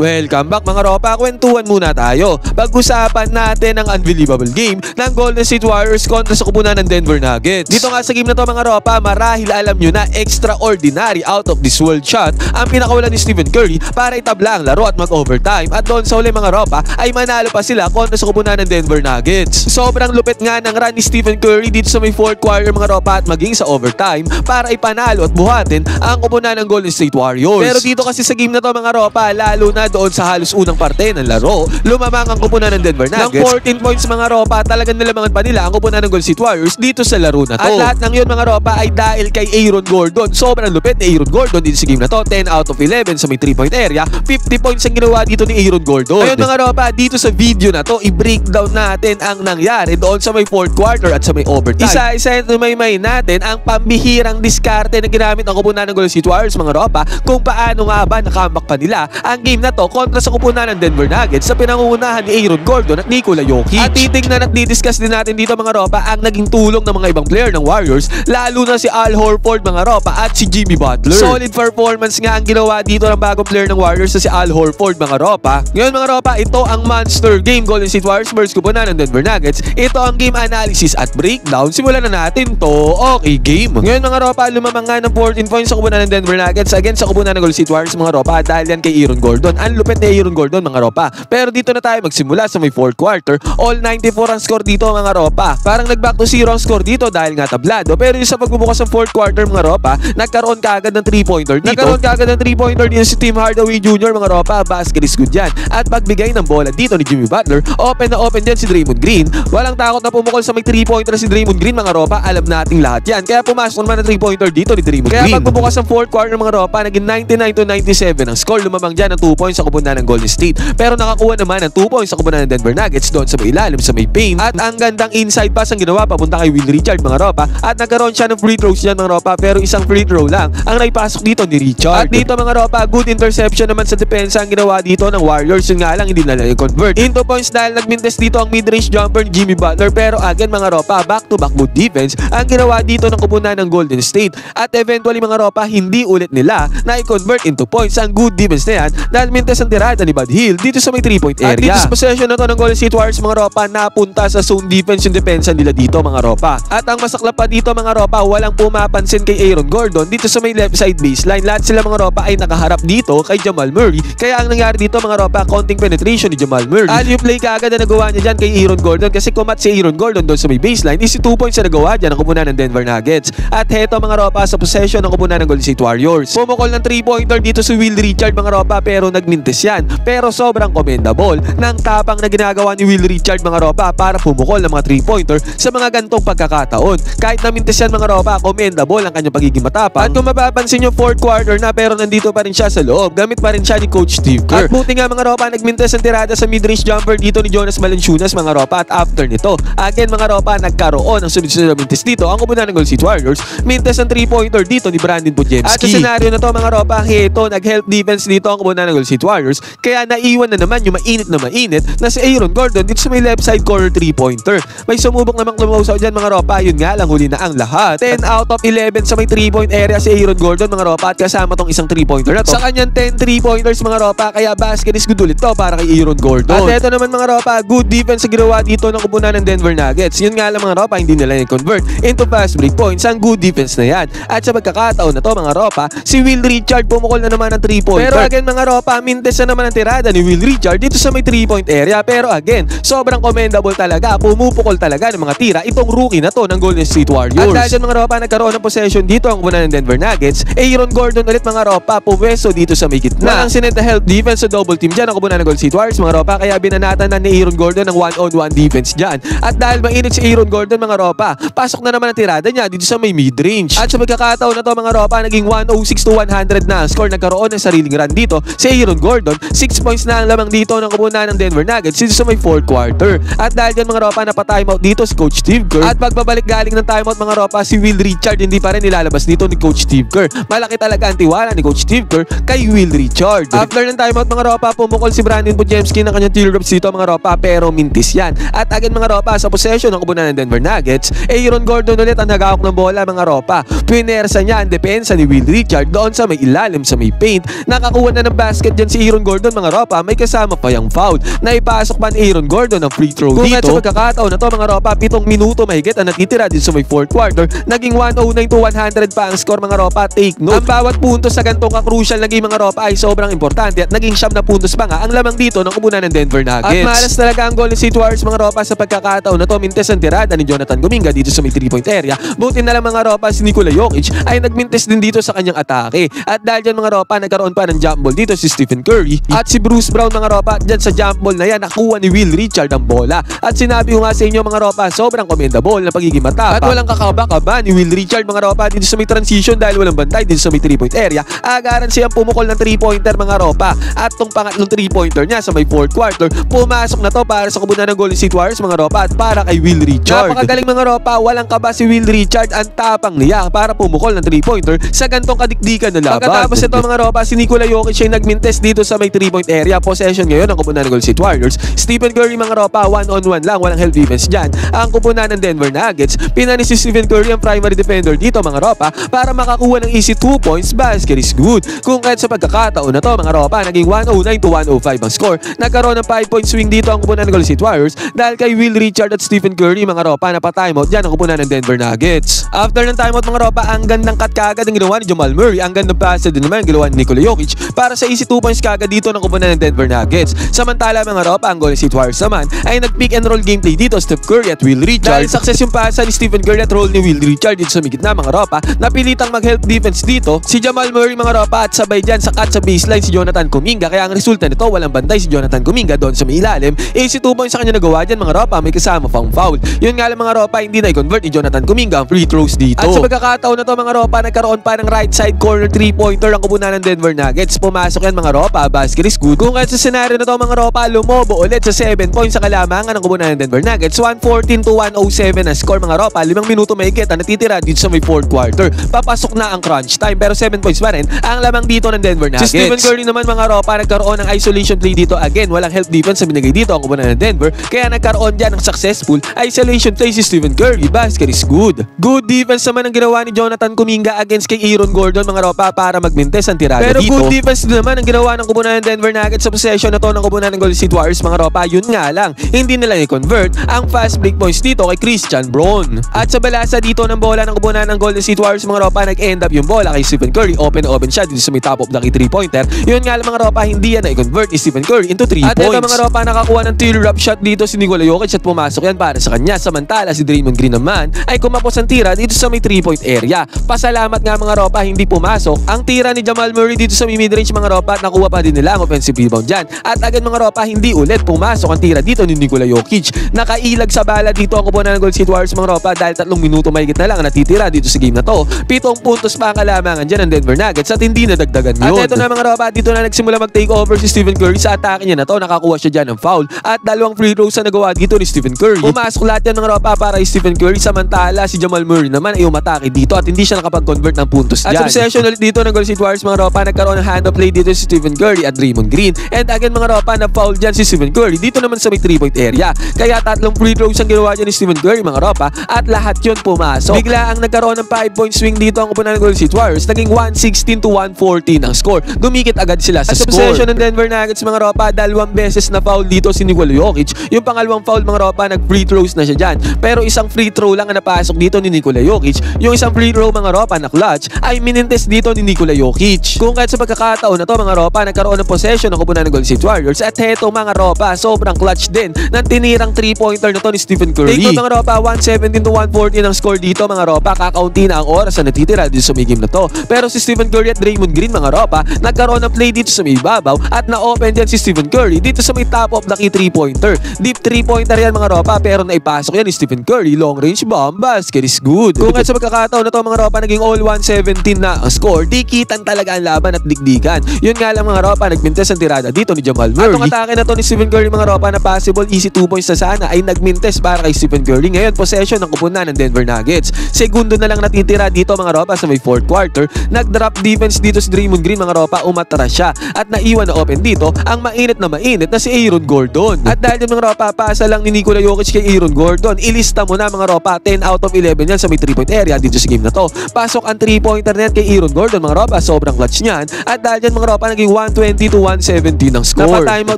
Welcome back mga ropa, kwentuhan muna tayo. Pag-usapan natin ang unbelievable game ng Golden State Warriors kontra sa kupunan ng Denver Nuggets. Dito nga sa game na to mga ropa, marahil alam nyo na extraordinary out of this world shot ang pinakawalan ni Stephen Curry para itabla ang laro at mag-overtime. At doon sa uli mga ropa ay manalo pa sila kontra sa kupunan ng Denver Nuggets. Sobrang lupit nga ng run ni Stephen Curry dito sa may fourth quarter mga ropa at maging sa overtime para ipanalo at buhatin ang kupunan ng Golden State Warriors. Pero dito kasi sa game na to mga ropa, lalo na doon sa halos unang parte ng laro, lumamang ang kupunan ng Denver Nuggets. Ng 14 points mga ropa, talagang nalamangan pa nila ang kupunan ng Golden State Warriors dito sa laro na to. At lahat ng yun mga ropa ay dahil kay Aaron Gordon. Sobrang lupit ni Aaron Gordon dito sa game na to. 10 out of 11 sa may 3-point area. 50 points ang ginawa dito ni Aaron Gordon. Ngayon mga ropa, dito sa video na to, i-breakdown natin ang nangyari doon sa may fourth quarter at sa may overtime. Isa-isa may natin ang pambihirang diskarte na ginamit ang kupunan ng Golden State Warriors mga ropa kung paano nga ba nakambak pa nila ang game na to kontra sa kupunan ng Denver Nuggets sa pinangungunahan ni Aaron Gordon at Nikola Jokic. At titignan at didiscuss din natin dito mga ropa ang naging tulong ng mga ibang player ng Warriors, lalo na si Al Horford mga ropa at si Jimmy Butler. Solid performance nga ang ginawa dito ng bagong player ng Warriors na si Al Horford mga ropa. Ngayon mga ropa, ito ang monster game Golden State Warriors versus kupunan ng Denver Nuggets. Ito ang game analysis at breakdown. Simulan na natin to. Okay game. Ngayon mga ropa, lumamang nga ng 14 points sa kupunan ng Denver Nuggets against sa kupunan ng Golden State Warriors mga ropa dahil yan kay Aaron Gordon. Ang lupit ni Aaron Gordon mga ropa. Pero dito na tayo magsimula sa may fourth quarter. All 94 ang score dito mga ropa. Parang nag-back to 0 ang score dito dahil nga tablado. Pero yung sa pagbubukas ng fourth quarter mga ropa, nagkaroon kaagad ng 3-pointer dito. Nagkaroon kaagad ng 3-pointer dito si Tim Hardaway Jr. mga ropa. Basket is good yan. At pagbigay ng bola dito ni Jimmy Butler, open na open din si Draymond Green. Walang takot na pumukol sa may 3-pointer si Draymond Green mga ropa. Alam nating lahat yan. Kaya pumasok naman ng 3-pointer dito ni Draymond Green. Kaya pagbubukas ng fourth quarter mga ropa, naging 99-97 ang score. Lumamang dyan ng 2 points sa kupunan ng Golden State. Pero nakakuha naman ng 2 points sa kupunan ng Denver Nuggets doon sa may ilalim sa may paint. At ang gandang inside pass ang ginawa papunta kay Will Richard mga ropa. At nagkaroon siya ng free throws dyan mga ropa. Pero isang free throw lang ang naipasok dito ni Richard. At dito mga ropa, good interception naman sa depensa ang ginawa dito ng Warriors. Yun nga lang hindi na convert into points dahil nagmintes dito ang mid-range jumper ni Jimmy Butler. Pero again mga ropa, back-to-back good defense ang ginawa dito ng kupunan ng Golden State. At eventually mga ropa, hindi ulit nila na i-convert into points ang good defense na yan dahil mintes ang tirada ni Bud Hill dito sa may 3-point area. At dito sa possession na to ng Golden State Warriors mga ropa, napunta sa zone defense yung depensa nila dito mga ropa. At ang masaklap pa dito mga ropa, walang pumapansin kay Aaron Gordon dito sa may left side baseline. Lahat sila mga ropa ay nakaharap dito kay Jamal Murray. Kaya ang nangyari dito mga ropa, konting penetration ni Jamal Murray. Alley play kaagad na nagawa niya dyan kay Aaron Gordon kasi kumat si Aaron Gordon doon sa may baseline. Is 2 points na nagawa dyan ang kupunan ng Denver Nuggets. At heto mga ropa, sa possession ng kupunan ng Golden State Warriors, pumukol ng 3-pointer dito si Will Richard mga ropa pero nagmintes yan. Pero sobrang commendable ng tapang na ginagawa ni Will Richard mga ropa para pumukol ng mga 3-pointer sa mga gantong pagkakataon. Kahit namintes yan mga ropa, commendable ang kanyang pagiging matapang. At kung mapapansin yung fourth quarter na pero nandito pa rin siya sa loob, gamit pa rin siya ni Coach Steve Kerr. At buti nga mga ropa, nagmintes ang tirada sa mid-range jumper dito ni Jonas Valanciunas mga ropa. At after nito, again mga ropa, nagkaroon ng sunod-sunod na mintes dito ang kupunan ng Golden State Warriors. Mintes ang 3-pointer dito ni Brandon Podziemski. At sa senaryo na to mga ropa, heto, nag-help defense dito ang kupunan ng Golden State Warriors. Kaya naiwan na naman yung mainit na si Aaron Gordon dito sa may left side corner 3-pointer. May sumubok namang lumawasaw dyan mga ropa. Yun nga lang, huli na ang lahat. 10 out of 11 sa may 3-point area si Aaron Gordon mga ropa at kasama tong isang 3-pointer na to. Sa kanyang 10 3-pointers mga ropa, kaya basket is good ulit to para kay Aaron Gordon. At eto naman mga ropa, good defense sa ginawa dito ng kupunan ng Denver Nuggets. Yun nga lang mga ropa, hindi nila i-convert into fast break points ang good defense na yan. At sa pagkakataon na to mga ropa, si Will Richard pumukol na naman ng 3-pointer. Pero again mga ropa, mintes na naman ang tirada ni Will Richard dito sa may 3-point area. Pero again, sobrang commendable talaga. Pumupukol talaga ng mga tira itong rookie na to ng Golden State Warriors. At dahil dyan mga ropa, nagkaroon ng possession dito ang kupunan ng Denver Nuggets. Aaron Gordon ulit mga ropa, puwesto dito sa may gitna. Ang sinenta help defense sa double team dyan ang kupunan ng Golden State Warriors mga ropa. Kaya binanatan na ni Aaron Gordon ng 1-on-1 defense dyan. At dahil mainit si Aaron Gordon mga ropa, pasok na naman ang tirada niya dito sa may mid-range. At sa pagkakataon na to mga ropa, naging 106-100 na ang score. Nagkaroon ng sariling run dito si Aaron Gordon. 6 points na ang lamang dito ng kupunan ng Denver Nuggets dito sa may fourth quarter. At dahil dyan mga ropa, napatimeout dito si Coach Steve Kerr. At pagbabalik galing ng timeout mga ropa, si Will Richard hindi pa rin nilalabas dito ni Coach Steve Kerr. Malaki talaga ang tiwala ni Coach Steve Kerr kay Will Richard. After ng timeout mga ropa, pumukol si Brandon Podziemski ng kanyang teardrops dito mga ropa pero mintis yan. At again mga ropa, sa possession ng kupunan ng Denver Nuggets, Aaron Gordon ulit ang nagahawak ng bola mga ropa. Pinersa niya ang depensa ni Will Richard doon sa may ilalim sa may paint. Nakakuha na ng basket dyan si Aaron Gordon mga ropa may kasama pa yung foul. Naipasok pa ni Aaron Gordon ang free throw dito. Kung sa pagkakataon na to mga ropa, 7 minuto mahigit ang natitira dito sa may 4th quarter. Naging 109 to 100 pa ang score mga ropa. Take note, ang bawat puntos sa gantong ka-crucial na game mga ropa ay sobrang importante at naging 9 na puntos pa nga ang lamang dito ng kupunan ng Denver Nuggets. At malas talaga ang Golden State Warriors mga ropa sa pagkakataon na to. Mintes ang tirada ni Jonathan Kuminga dito sa may 3-point area. Buti na lang mga ropa si Nikola Jokic ay nagmintes din dito sa kanyang atake. At dahil dyan mga ropa nagkaroon pa ng jump ball dito si Stephen Curry at si Bruce Brown mga ropa. Dyan sa jump ball na yan nakuha ni Will Richard ang bola. At sinabi ko nga sa inyo mga ropa, sobrang commendable na pagiging matapang at walang kakaba-kaba ni Will Richard mga ropa dito sa may transition dahil walang bantay dito sa may 3-point area. Agaran siyang pumukol ng 3-pointer mga ropa. At tong pangatlong 3-pointer niya sa may 4th quarter, pumasok na to para sa kubunan ng Golden State Warriors mga ropa at para kay Will Richard. Napakagaling mga ropa, walang kaba si Will Richard, ang tapang niya para pumukol ng 3-pointer sa gantong kadikdikan na laban. Pagkatapos ito mga ropa, si Nikola Jokic ay nagmintes dito sa may 3-point area. Possession ngayon ng kubunan ng Golden State Warriors. Stephen Curry mga ropa, 1-on-1 lang, walang help defense dyan. Ang kupunan ng Denver Nuggets, pinani si Stephen Curry ang primary defender dito mga ropa para makakuha ng easy 2 points. Basket is good. Kung kahit sa pagkakataon na to mga ropa, naging 109 to 105 ang score. Nagkaroon ng 5-point swing dito ang kupunan ng Golden State Warriors dahil kay Will Richard at Stephen Curry mga ropa na pa-timeout dyan ang kupunan ng Denver Nuggets. After ng timeout mga ropa, ang gandang cut kagad ang ginawa ni Jamal Murray. Ang gandang pass din naman ang ginawa ni Nikola Jokic para sa easy 2 points kagad dito ng kupunan ng Denver Nuggets. Samantala mga ropa, ang Golden State Warriors naman ay nag-pick and roll gameplay dito Steph Curry at Will Richard. Dahil success yung pasa ni Stephen Curry at roll ni Will Richard dito sa migit na mga ropa, napilitang mag-help defense dito si Jamal Murray mga ropa at sabay dyan sa cut sa baseline si Jonathan Kuminga. Kaya ang resulta nito, walang bantay si Jonathan Kuminga doon sa may ilalim. Easy 2 points sa kanya nagawa dyan mga ropa, may kasama pang foul. Yun nga lang mga ropa, hindi na i-convert ni Jonathan Kuminga ang free throws dito. At sa pagkakataon na to mga ropa, nagkaroon pa ng right side corner 3-pointer ang kupunan ng Denver Nuggets. Pumasok yan mga ropa, basket is good. Kung kahit sa senaryo na to mga ropa, lumobo ulit sa 7 points sa kalamangan ng kupunan ng Denver Nuggets. 114 to 107 na score mga ropa. 5 minuto may higit ang natitira dito sa may 4th quarter. Papasok na ang crunch time pero 7 points pa rin ang lamang dito ng Denver Nuggets. Si Stephen Curry naman mga ropa, nagkaroon ng isolation play dito. Again, walang help defense sa binigay dito ang kupunan ng Denver. Kaya nagkaroon dyan ng successful isolation play si Stephen Curry. Basket is good. Good defense naman ang ginawa ni Jonathan Kuminga against kay Aaron Gordon mga ropa para magmintes ang tirada pero dito. Pero good defense din naman ang ginawa ng kupunan ng Denver Nuggets sa possession na to ng kupunan ng Golden State Warriors mga ropa. Yun nga lang, hindi nila i-convert ang fast break points dito kay Christian Braun. At sa balasa dito ng bola ng kupunan ng Golden State Warriors mga ropa, nag-end up yung bola kay Stephen Curry. Open siya dito sa may top of the key 3-pointer. Yun nga lang mga ropa, hindi yan na-convert ni Stephen Curry into 3 points. At ito mga ropa, nakakuha ng tear-up shot dito si Nikola Jokic at pumasok yan para sa kanya. Samantala si Draymond Green naman ay kumapos ang tira dito sa may 3-point area. Pasalamat nga mga ropa, hindi pumasok ang tira ni Jamal Murray dito sa may mid-range mga ropa at nakuha pa din nila ang offensive rebound dyan. At agad mga ropa, hindi ulit pumasok ang tira dito ni Nikola Jokic. Nakailag sa bala dito ang kupunan ng Golden State Warriors mga ropa dahil 3 minuto mahigit na lang ang natitira dito sa game na to. 7 puntos pa ang kalamangan dyan ng Denver Nuggets at hindi na dagdagan yun. At ito na mga ropa, dito na nagsimula mag-take over si Stephen Curry sa atake niya na to. Nakakuha siya dyan ng foul at 2 free throws na nagawa dito ni Stephen Curry. Pumasok lahat yan mga ropa para kay Stephen Curry. Samantala si Jamal Murray naman ay umatake dito at hindi siya nakapag-convert ng puntos dyan. At sa possession ulit dito ng Golden State Warriors mga ropa, nagkaroon ng hand-off play dito si Stephen Curry at Draymond Green. And again mga ropa, na-foul dyan si Stephen Curry dito naman sa may 3-point area. Kaya 3 free throws ang ginawa dyan ni Stephen Curry mga ropa at lahat yun pumasok. Bigla ang nagkaroon ng 5-point swing dito ang kupunan ng Golden State Warriors. Naging 116 to 114 ang score. Dumikit agad sila sa score. At sa possession ng Denver Nuggets mga ropa, 2 beses na foul dito si Nikola Jokic. Yung pangalawang foul mga ropa, nag-free throws na siya dyan. Pero isang free throw lang ang napasok dito ni Nikola Jokic. Yung isang free throw mga ropa na clutch ay minintes dito ni Nikola Jokic. Kung kahit sa pagkakataon na to mga ropa, nagkaroon ng possession ng kupunan ng Golden State Warriors at heto mga ropa, sobrang clutch din ng tinirang 3-pointer na to ni Stephen Curry. Take note mga ropa, 117 to 114 ang score dito mga ropa. Kakaunti na ang oras na natitira dito sa may game na to. Pero si Stephen Curry at Draymond Green mga ropa, nagkaroon ng play dito sa may ibabaw at na-open dyan si Stephen Curry dito sa may top of the key 3-pointer. Deep 3-pointer yan mga ropa pero naipasok yan ni Stephen Curry. Long range bomb, basket is good. Kung kahit sa pagkakataon na to mga ropa, naging all 117 na ang score. Dikitan talaga ang laban at digdigan. Yun nga lang mga ropa, nagmintes ang tirada dito ni Jamal Murray. At ang atake na to ni Stephen Curry mga ropa na possible easy 2 points na sana ay nagmintes para kay Stephen Curry. Ngayon possession ng kupunan ng Denver Nuggets. Segundo na lang natitira dito mga ropa sa may 4th quarter. Nag-drop defense dito si Draymond Green mga ropa, umatras siya at naiwan na open dito ang mainit na si Aaron Gordon. At dahil yung mga ropa, pasa lang ni Nikola Jokic kay Aaron Gordon. Ilista mo na mga ropa, 10 out of 11 yan sa may 3-point area dito sa game na to. Pasok ang 3-pointer net kay Aaron Gordon mga ropa, sobrang clutch niyan. At dahil yan mga ropa, naging 120 to 117 ng score. Napa-timeout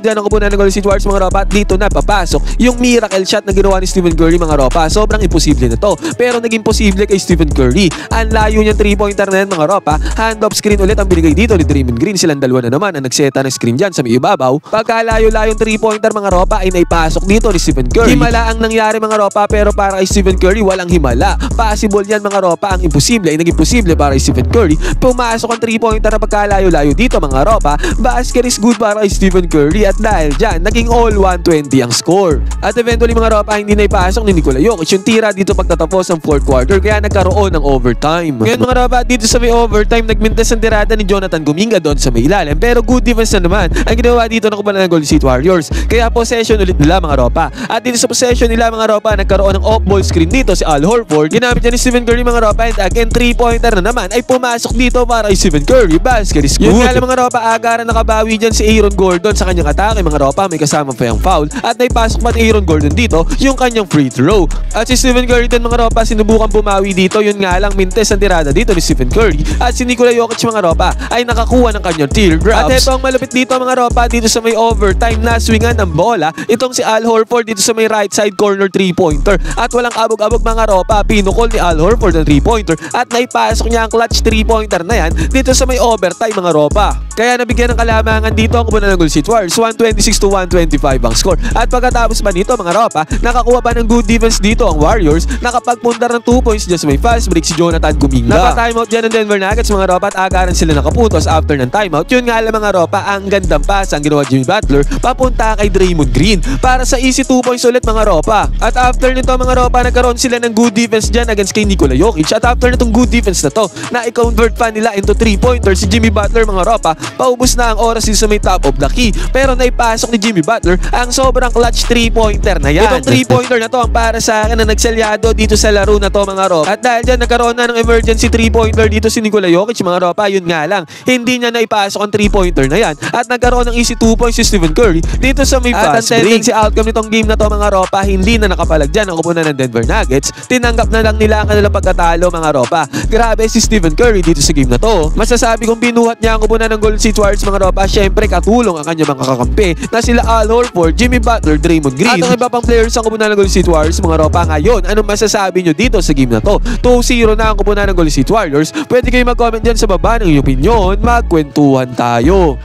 yan ang kupunan ng Golden State Warriors mga ropa at dito na papasok yung miracle shot na ginawa ni Stephen Curry mga ropa. Sobrang imposible na to pero naging posible kay Stephen Curry. Ang layo niyang 3-pointer na yan mga ropa. Hand-off screen ulit ang binigay dito ni Draymond Green. Silang dalawa na naman ang nagseta ng screen dyan sa may ibabaw. Pagkalayo-layong 3-pointer mga ropa ay naipasok dito ni Stephen Curry. Himala ang nangyari mga ropa pero para kay Stephen Curry walang himala. Possible yan mga ropa. Ang imposible ay naging posible para kay Stephen Curry. Pumasok ang 3-pointer na pagkalayo-layo dito mga ropa. Basket is good para kay Stephen Curry at dahil dyan naging all 120 ang score. At eventually mga ropa hindi naipasok ni Nikola Jokic yung tira dito pagtatapos ng 4th quarter kaya nagkaroon ng overtime. Ngayon mga ropa dito sa may overtime nagmintas ang tirada ni Jonathan Kuminga doon sa may ilalim pero good defense na naman ang ginawa dito ng kupunan ng Golden State Warriors. Kaya possession ulit nila mga ropa. At dito sa possession nila mga ropa nagkaroon ng off-ball screen dito si Al Horford. Ginamit niya ni Stephen Curry mga ropa and again 3-pointer na naman ay pumasok dito para kay Stephen Curry. Basket is good. Yun nga lang mga ropa agaran nakabawi dyan si Aaron Gordon sa kanyang atake mga ropa may kasama pa yung foul at naipasok pa ni Aaron Gordon dito yung kanyang free throw. At si Stephen Curry din mga ropa sinubukan bumawi dito yun nga lang mintes ang tirada dito ni Stephen Curry at si Nikola Jokic mga ropa ay nakakuha ng kanyang teardrops. At ito ang malapit dito mga ropa dito sa may overtime na swingan ng bola itong si Al Horford dito sa may right side corner 3-pointer at walang abog-abog mga ropa pinukol ni Al Horford ng 3-pointer at naipasok niya ang clutch 3-pointer na yan dito sa may overtime mga ropa. Kaya nabigyan ng kalamangan dito ang kupunan ng Golden State Warriors 126 to 125 ang score. At pagkatapos pa nito mga ropa nakakuha pa ng good defense dito ang Warriors nakapagpundar ng 2 points dyan sa may fast break si Jonathan Kuminga. Napa-timeout dyan ng Denver Nuggets mga ropa at agaran sila nakapuntos after ng timeout. Yun nga lang mga ropa ang gandang pass ang ginawa Jimmy Butler papunta kay Draymond Green para sa easy 2 points ulit mga ropa. At after nito mga ropa nagkaroon sila ng good defense dyan against kay Nikola Jokic at after nitong good defense na to na i-convert pa nila into 3-pointer si Jimmy Butler mga ropa paubos na ang oras din sa may top of the key pero naipasok ni Jimmy Butler ang sobrang clutch 3-pointer na yan. Itong 3-pointer na to ang para sa akin na nagsalyado dito sa laro na to mga ropa. At dahil dyan nagkaroon na ng emergency 3-pointer dito si Nikola Jokic mga ropa yun nga lang hindi niya naipasok ang 3-pointer na yan at nagkaroon ng easy 2 points si Stephen Curry dito sa may fast break. Si outcome nitong game na to mga ropa hindi na nakapalag dyan ang kupunan ng Denver Nuggets. Tinanggap na lang nila ang kanilang pagkatalo mga ropa. Grabe si Stephen Curry dito sa game na to. Masasabi kong binuhat niya ang kupunan ng Golden State Warriors mga ropa. Syempre katulong ang kanyang mga kakampi na sila Al Horford, Jimmy Butler, Draymond Green at ang iba pang players ang kupunan ng Golden State Warriors mga ropa. Ngayon anong masasabi nyo dito sa game na to? 2-0 na ang kupunan ng Golden State Warriors. Pwede kayo mag-comment dyan sa baba ng iyong opinion. Magkwentuhan tayo.